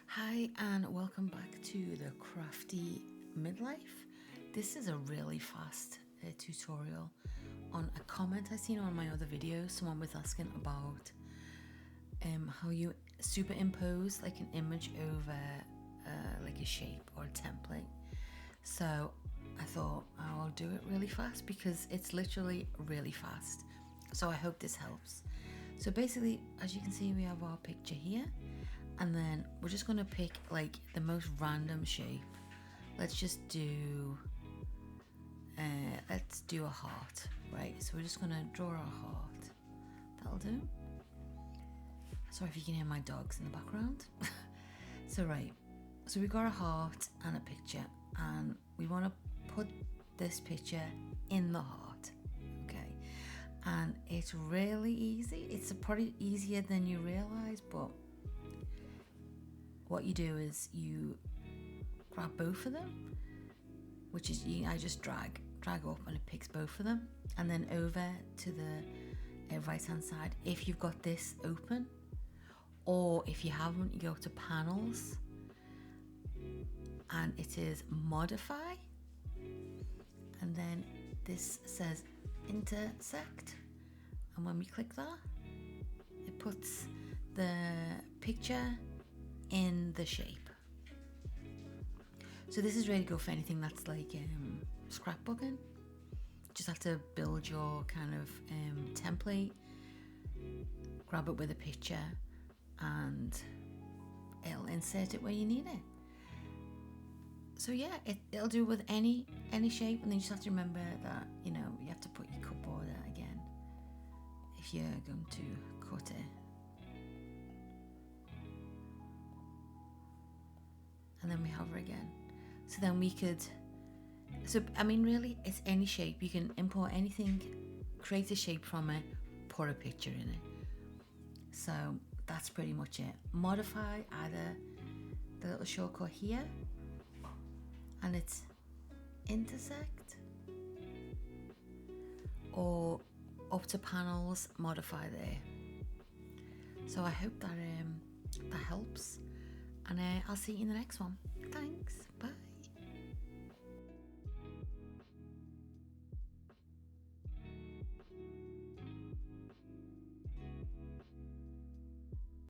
Hi and welcome back to the Crafty Midlife. This is a really fast tutorial on a comment I seen on my other video. Someone was asking about how you superimpose like an image over like a shape or a template. So I thought I'll do it really fast because it's literally really fast. So I hope this helps. So basically, as you can see, we have our picture here, and then we're just gonna pick like the most random shape. Let's just do a heart, right? So we're just gonna draw a heart. That'll do. Sorry if you can hear my dogs in the background. So we got a heart and a picture, and we want to put this picture in the heart, okay? And it's really easy. It's probably easier than you realize, but what you do is you grab both of them, which is I just drag up and it picks both of them, and then over to the right hand side if you've got this open, or if you haven't, you go to panels and it is modify, and then this says intersect, and when we click that, it puts the picture in the shape. So this is really good for anything that's like scrapbooking. Just have to build your kind of template, grab it with a picture, and it'll insert it where you need it. So yeah, it'll do with any shape, and then you just have to remember that you have to put your cut border again if you're going to cut it. And then we hover again. So then we could, really it's any shape. You can import anything, create a shape from it, put a picture in it. So that's pretty much it. Modify either the little shortcut here, and it's intersect, or up to panels, modify there. So I hope that that helps, and I'll see you in the next one. Thanks, bye.